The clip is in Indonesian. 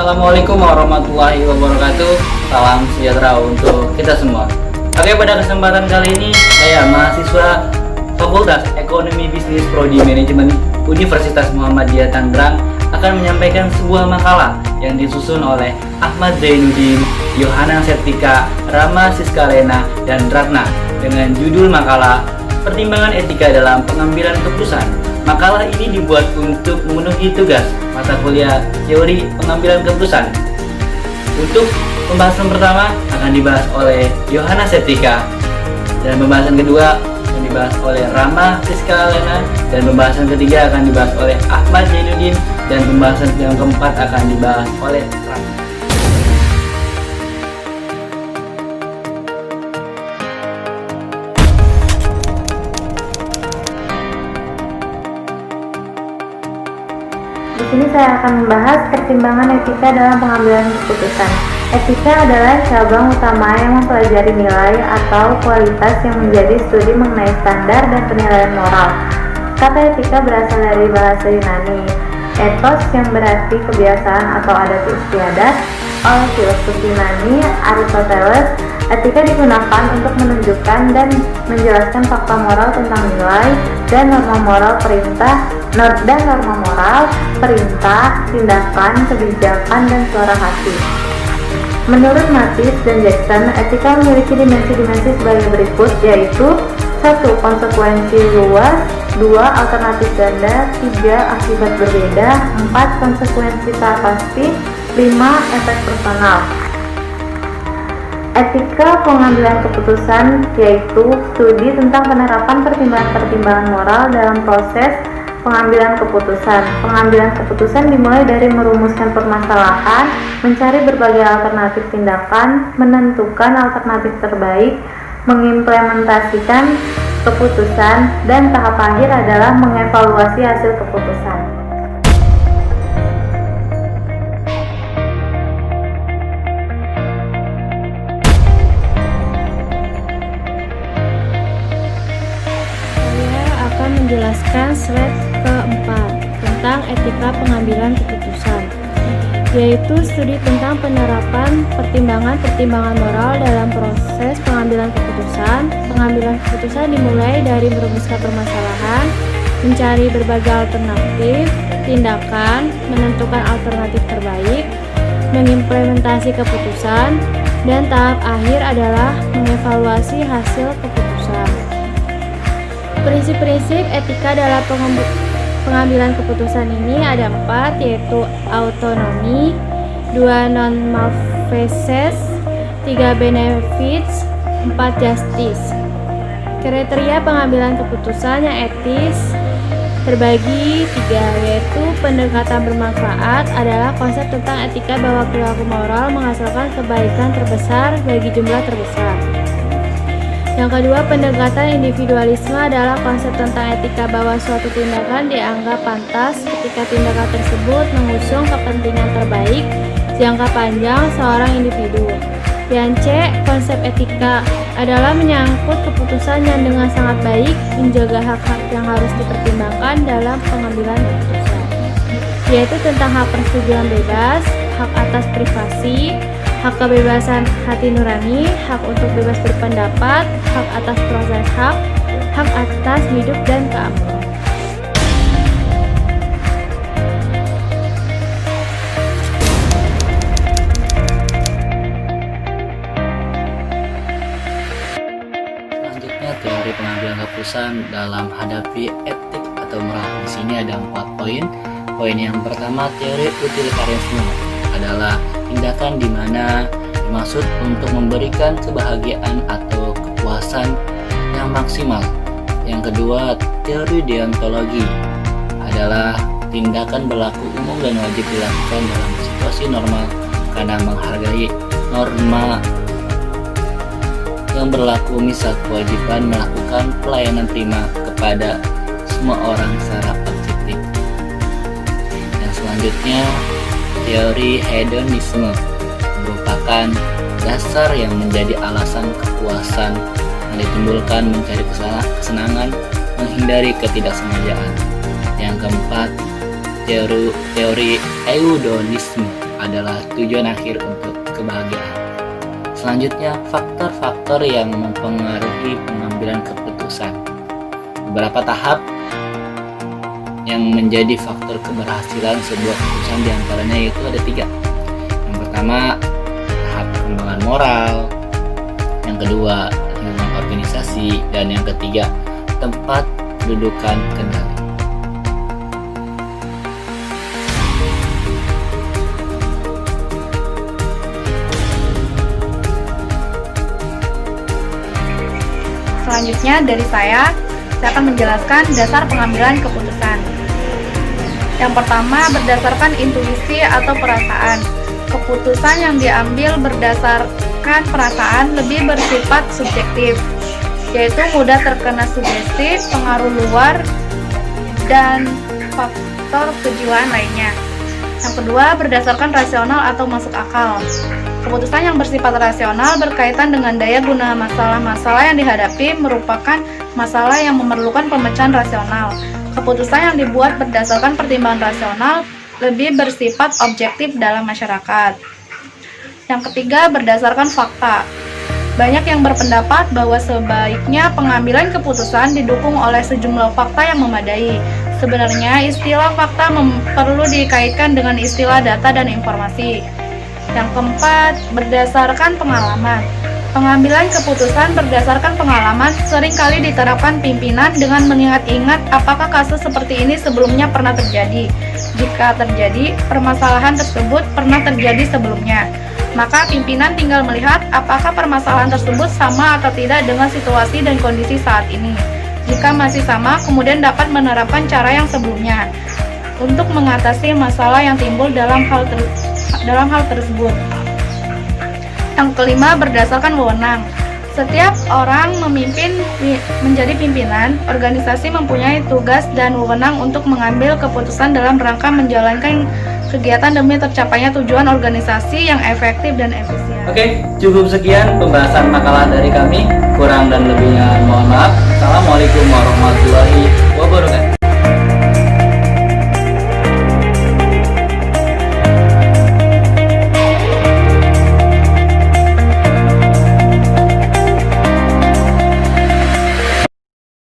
Assalamualaikum warahmatullahi wabarakatuh. Salam sejahtera untuk kita semua. Oke, pada kesempatan kali ini saya mahasiswa Fakultas Ekonomi Bisnis Prodi Manajemen Universitas Muhammadiyah Tangerang akan menyampaikan sebuah makalah yang disusun oleh Ahmad Zainuddin, Yohana Septika, Rama Siskalena, dan Ratna dengan judul makalah Pertimbangan Etika dalam Pengambilan Keputusan. Makalah ini dibuat untuk memenuhi tugas mata kuliah teori pengambilan keputusan. Untuk pembahasan pertama akan dibahas oleh Yohana Septika, dan pembahasan kedua akan dibahas oleh Rama Siskalena, dan pembahasan ketiga akan dibahas oleh Ahmad Zainuddin, dan pembahasan yang keempat akan dibahas oleh Ratna. Di sini saya akan membahas pertimbangan etika dalam pengambilan keputusan. Etika adalah cabang utama yang mempelajari nilai atau kualitas yang menjadi studi mengenai standar dan penilaian moral. Kata etika berasal dari bahasa Yunani, ethos yang berarti kebiasaan atau adat istiadat. Oleh filsuf Yunani Aristoteles, etika digunakan untuk menunjukkan dan menjelaskan fakta moral tentang nilai dan norma moral perintah, tindakan, kebijakan, dan suara hati. Menurut Mathis dan Jackson, etika memiliki dimensi-dimensi sebagai berikut, yaitu 1. Konsekuensi luas, 2. Alternatif ganda, 3. Akibat berbeda, 4. Konsekuensi tak pasti, 5. Efek personal. Etika pengambilan keputusan yaitu studi tentang penerapan pertimbangan-pertimbangan moral dalam proses pengambilan keputusan. Pengambilan keputusan dimulai dari merumuskan permasalahan, mencari berbagai alternatif tindakan, menentukan alternatif terbaik, mengimplementasikan keputusan, dan tahap akhir adalah mengevaluasi hasil keputusan. Menjelaskan slide keempat tentang etika pengambilan keputusan, yaitu studi tentang penerapan pertimbangan-pertimbangan moral dalam proses pengambilan keputusan. Pengambilan keputusan dimulai dari merumuskan permasalahan, mencari berbagai alternatif tindakan, menentukan alternatif terbaik, mengimplementasi keputusan, dan tahap akhir adalah mengevaluasi hasil keputusan. Prinsip-prinsip etika dalam pengambilan keputusan ini ada 4, yaitu autonomi, 2 non-malfeasance, 3 benefits, 4 justice. Kriteria pengambilan keputusan yang etis terbagi 3, yaitu pendekatan bermanfaat adalah konsep tentang etika bahwa perilaku moral menghasilkan kebaikan terbesar bagi jumlah terbesar. Yang kedua, pendekatan individualisme adalah konsep tentang etika bahwa suatu tindakan dianggap pantas ketika tindakan tersebut mengusung kepentingan terbaik jangka panjang seorang individu. Yang C, konsep etika adalah menyangkut keputusan yang dengan sangat baik menjaga hak-hak yang harus dipertimbangkan dalam pengambilan keputusan, yaitu tentang hak persetujuan bebas, hak atas privasi, hak kebebasan hati nurani, hak untuk bebas berpendapat, hak atas proses hak atas hidup dan keamanan. Selanjutnya, teori pengambilan keputusan dalam hadapi etik atau moral. Di sini ada 4 poin. Poin yang pertama, teori utilitarianisme adalah tindakan di mana dimaksud untuk memberikan kebahagiaan atau kepuasan yang maksimal. Yang kedua, teori deontologi adalah tindakan berlaku umum dan wajib dilakukan dalam situasi normal karena menghargai norma yang berlaku, misal kewajiban melakukan pelayanan prima kepada semua orang secara objektif. Dan selanjutnya, teori hedonisme merupakan dasar yang menjadi alasan kepuasan yang ditimbulkan mencari kesenangan, menghindari ketidaksengajaan. Yang keempat, teori eudonisme adalah tujuan akhir untuk kebahagiaan. Selanjutnya, faktor-faktor yang mempengaruhi pengambilan keputusan. Beberapa tahap yang menjadi faktor keberhasilan sebuah keputusan diantaranya yaitu ada 3. Yang pertama, tahap perkembangan moral. Yang kedua, lingkungan organisasi. Dan yang ketiga, tempat kedudukan kendali. Selanjutnya dari saya akan menjelaskan dasar pengambilan keputusan. Yang pertama, berdasarkan intuisi atau perasaan. Keputusan yang diambil berdasarkan perasaan lebih bersifat subjektif, yaitu mudah terkena sugesti, pengaruh luar, dan faktor kejiwaan lainnya. Yang kedua, berdasarkan rasional atau masuk akal. Keputusan yang bersifat rasional berkaitan dengan daya guna masalah-masalah yang dihadapi merupakan masalah yang memerlukan pemecahan rasional. Keputusan yang dibuat berdasarkan pertimbangan rasional lebih bersifat objektif dalam masyarakat. Yang ketiga, berdasarkan fakta. Banyak yang berpendapat bahwa sebaiknya pengambilan keputusan didukung oleh sejumlah fakta yang memadai. Sebenarnya istilah fakta perlu dikaitkan dengan istilah data dan informasi. Yang keempat, berdasarkan pengalaman. Pengambilan keputusan berdasarkan pengalaman seringkali diterapkan pimpinan dengan mengingat-ingat apakah kasus seperti ini sebelumnya pernah terjadi. Jika terjadi, permasalahan tersebut pernah terjadi sebelumnya, maka pimpinan tinggal melihat apakah permasalahan tersebut sama atau tidak dengan situasi dan kondisi saat ini. Jika masih sama, kemudian dapat menerapkan cara yang sebelumnya untuk mengatasi masalah yang timbul dalam hal tersebut. Yang kelima, berdasarkan wewenang. Setiap orang menjadi pimpinan, organisasi mempunyai tugas dan wewenang untuk mengambil keputusan dalam rangka menjalankan kegiatan demi tercapainya tujuan organisasi yang efektif dan efisien. Oke, cukup sekian pembahasan makalah dari kami. Kurang dan lebihnya mohon maaf. Assalamualaikum warahmatullahi wabarakatuh.